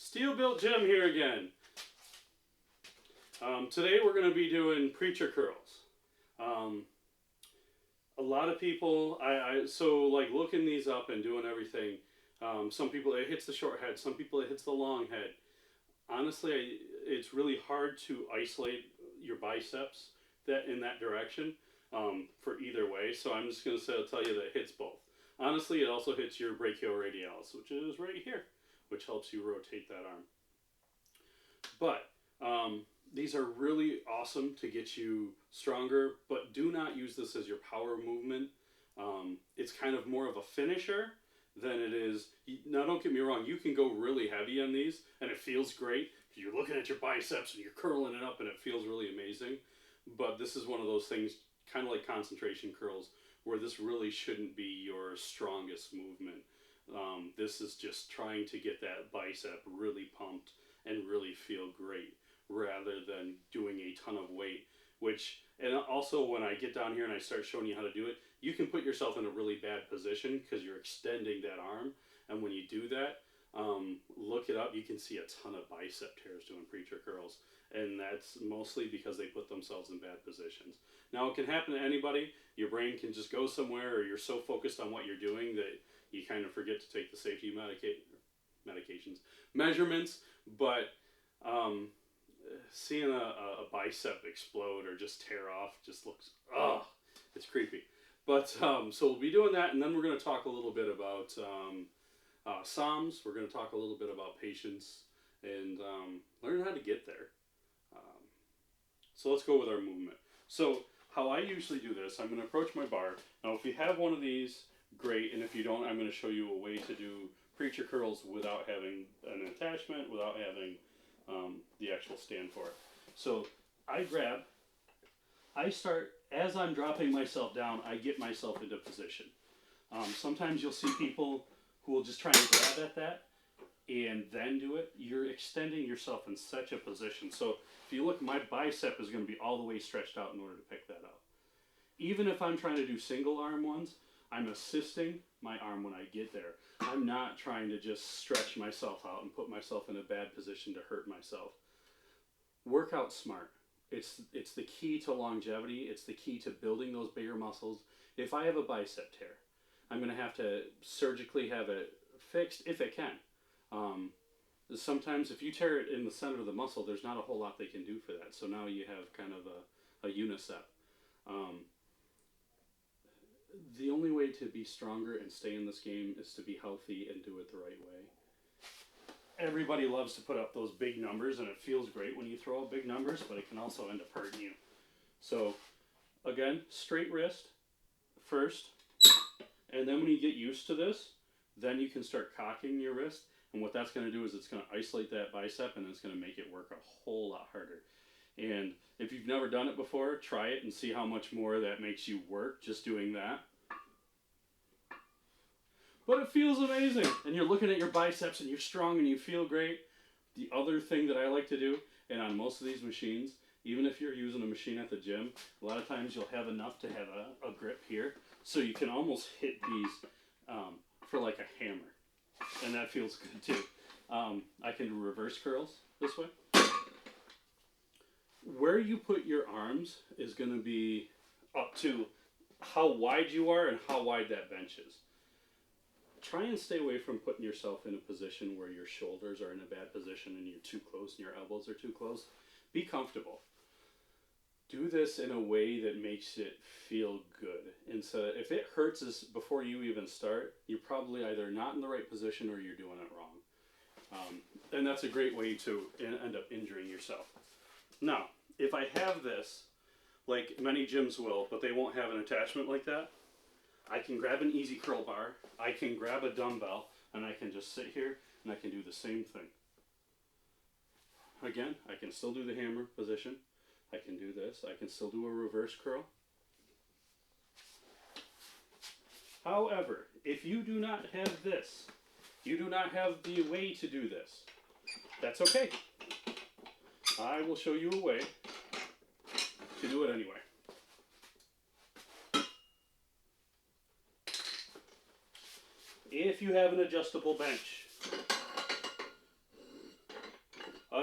Steel Built Gym here again. Today we're going to be doing preacher curls. Um, a lot of people, so like looking these up and doing everything. Some people it hits the short head, some people it hits the long head. Honestly, it's really hard to isolate your biceps that in that direction for either way. So I'm just going to tell you that it hits both. Honestly, it also hits your brachioradialis, which is right here, which helps you rotate that arm. But these are really awesome to get you stronger, but do not use this as your power movement. It's kind of more of a finisher than it is. Now, don't get me wrong, you can go really heavy on these, and it feels great. You're looking at your biceps and you're curling it up, and it feels really amazing. But this is one of those things, kind of like concentration curls, where this really shouldn't be your strongest movement. This is just trying to get that bicep really pumped and really feel great rather than doing a ton of weight. And also when I get down here and I start showing you how to do it, you can put yourself in a really bad position because you're extending that arm. And when you do that, look it up, you can see a ton of bicep tears doing preacher curls. And that's mostly because they put themselves in bad positions. Now, it can happen to anybody. Your brain can just go somewhere, or you're so focused on what you're doing that you kind of forget to take the safety measurements. But seeing a bicep explode or just tear off just looks, it's creepy. But so we'll be doing that, and then we're going to talk a little bit about SOMs. We're going to talk a little bit about patience and learn how to get there. So let's go with our movement. So how I usually do this, I'm going to approach my bar. Now, if you have one of these, great. And if you don't, I'm going to show you a way to do preacher curls without having an attachment, without having the actual stand for it. So I start, as I'm dropping myself down, I get myself into position. Sometimes you'll see people who will just try and grab at that and then do it. You're extending yourself in such a position. So if you look, my bicep is going to be all the way stretched out in order to pick that up. Even if I'm trying to do single arm ones, I'm assisting my arm when I get there. I'm not trying to just stretch myself out and put myself in a bad position to hurt myself. Work out smart. It's the key to longevity. It's the key to building those bigger muscles. If I have a bicep tear, I'm going to have to surgically have it fixed if it can. Sometimes if you tear it in the center of the muscle, there's not a whole lot they can do for that. So now you have kind of a unicep. The only way to be stronger and stay in this game is to be healthy and do it the right way. Everybody loves to put up those big numbers, and it feels great when you throw out big numbers, but it can also end up hurting you. So again, straight wrist first, and then when you get used to this, then you can start cocking your wrist. And what that's going to do is it's going to isolate that bicep, and it's going to make it work a whole lot harder. And if you've never done it before, try it and see how much more that makes you work just doing that. But it feels amazing. And you're looking at your biceps and you're strong and you feel great. The other thing that I like to do, and on most of these machines, even if you're using a machine at the gym, a lot of times you'll have enough to have a grip here. So you can almost hit these for like a hammer. And that feels good too. I can do reverse curls this way. Where you put your arms is going to be up to how wide you are and how wide that bench is. Try and stay away from putting yourself in a position where your shoulders are in a bad position and you're too close and your elbows are too close. Be comfortable. Do this in a way that makes it feel good. And so if it hurts before you even start, you're probably either not in the right position or you're doing it wrong. And that's a great way to end up injuring yourself. Now, if I have this, like many gyms will, but they won't have an attachment like that, I can grab an easy curl bar, I can grab a dumbbell, and I can just sit here and I can do the same thing. Again, I can still do the hammer position. I can do this. I can still do a reverse curl. However, if you do not have this, you do not have the way to do this, that's okay. I will show you a way to do it anyway. If you have an adjustable bench,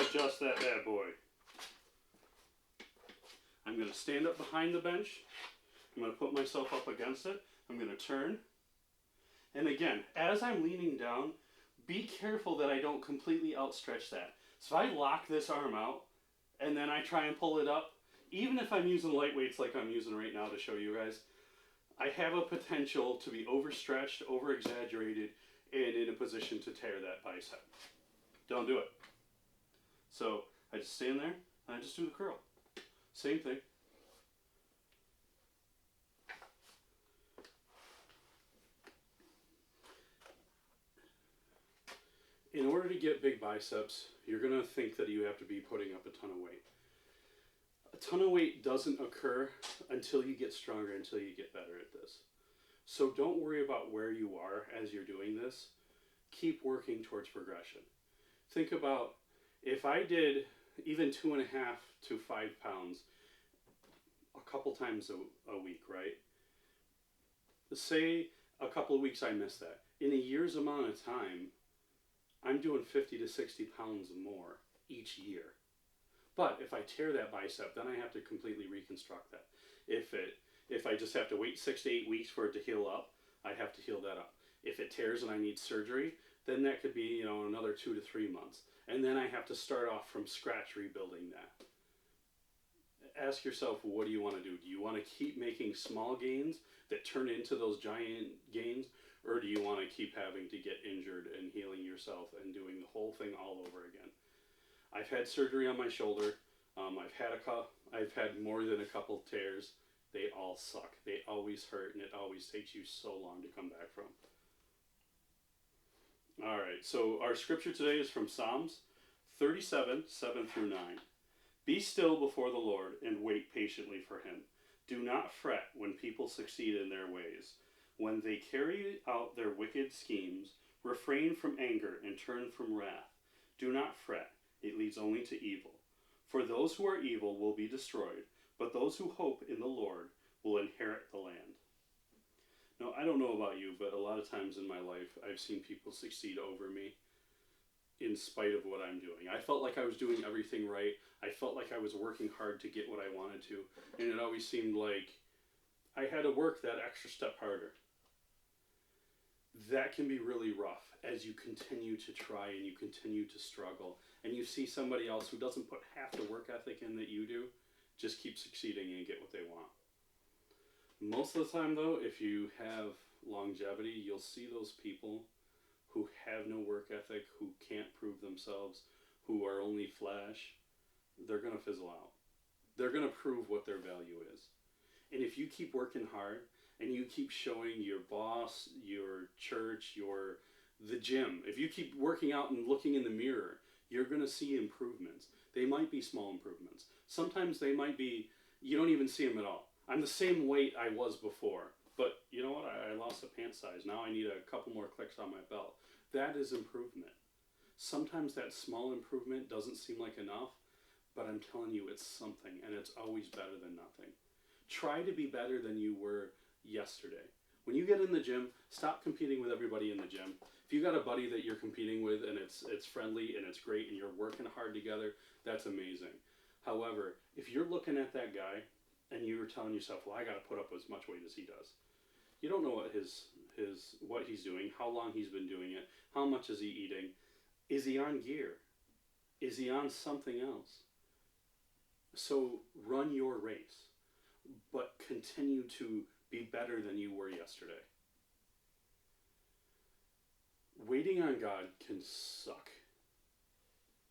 adjust that bad boy. I'm going to stand up behind the bench. I'm going to put myself up against it. I'm going to turn. And again, as I'm leaning down, be careful that I don't completely outstretch that. So if I lock this arm out and then I try and pull it up, even if I'm using light weights like I'm using right now to show you guys, I have a potential to be overstretched, over-exaggerated, and in a position to tear that bicep. Don't do it. So I just stand there and I just do the curl. Same thing. In order to get big biceps, you're going to think that you have to be putting up a ton of weight. A ton of weight doesn't occur until you get stronger, until you get better at this. So don't worry about where you are as you're doing this. Keep working towards progression. Think about if I did even 2.5 to 5 pounds a couple times a week, right? Say a couple of weeks I missed that. In a year's amount of time, I'm doing 50 to 60 pounds more each year. But if I tear that bicep, then I have to completely reconstruct that. If I just have to wait 6 to 8 weeks for it to heal up, I have to heal that up. If it tears and I need surgery, then that could be, another 2 to 3 months. And then I have to start off from scratch rebuilding that. Ask yourself, what do you want to do? Do you want to keep making small gains that turn into those giant gains? Or do you want to keep having to get injured and healing yourself and doing the whole thing all over again? I've had surgery on my shoulder. I've had more than a couple tears. They all suck. They always hurt, and it always takes you so long to come back from. All right, so our scripture today is from Psalms 37, 7 through 9. Be still before the Lord and wait patiently for him. Do not fret when people succeed in their ways. When they carry out their wicked schemes, refrain from anger and turn from wrath. Do not fret. It leads only to evil. For those who are evil will be destroyed, but those who hope in the Lord will inherit the land. Now, I don't know about you, but a lot of times in my life, I've seen people succeed over me in spite of what I'm doing. I felt like I was doing everything right. I felt like I was working hard to get what I wanted to, and it always seemed like I had to work that extra step harder. That can be really rough as you continue to try and you continue to struggle, and you see somebody else who doesn't put half the work ethic in that you do just keep succeeding and get what they want. Most of the time, though, if you have longevity, you'll see those people who have no work ethic, who can't prove themselves, who are only flash. They're going to fizzle out. They're going to prove what their value is. And if you keep working hard and you keep showing your boss, your church, the gym, if you keep working out and looking in the mirror, you're going to see improvements. They might be small improvements. Sometimes they might be, you don't even see them at all. I'm the same weight I was before, but you know what? I lost a pant size. Now I need a couple more clicks on my belt. That is improvement. Sometimes that small improvement doesn't seem like enough, but I'm telling you it's something, and it's always better than nothing. Try to be better than you were yesterday. When you get in the gym, stop competing with everybody in the gym. If you got a buddy that you're competing with and it's friendly and it's great and you're working hard together, that's amazing. However, if you're looking at that guy and you're telling yourself, well, I got to put up as much weight as he does. You don't know what he's doing, how long he's been doing it, how much is he eating, is he on gear, is he on something else? So run your race, but continue to be better than you were yesterday. Waiting on God can suck,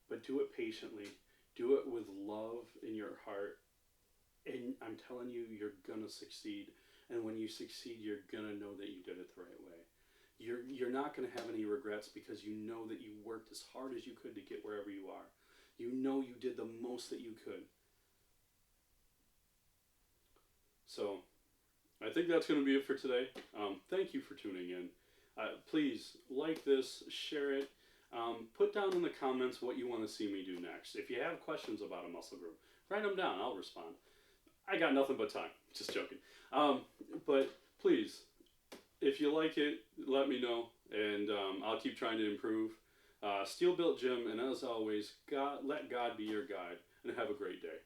but do it patiently. Do it with love in your heart. And I'm telling you, you're going to succeed. And when you succeed, you're going to know that you did it the right way. You're not going to have any regrets because you know that you worked as hard as you could to get wherever you are. You know you did the most that you could. So I think that's going to be it for today. Thank you for tuning in. Please like this, share it. Put down in the comments what you want to see me do next. If you have questions about a muscle group, write them down. I'll respond. I got nothing but time. Just joking. But please, if you like it, let me know, and I'll keep trying to improve. Steel Built Gym, and as always, God, let God be your guide, and have a great day.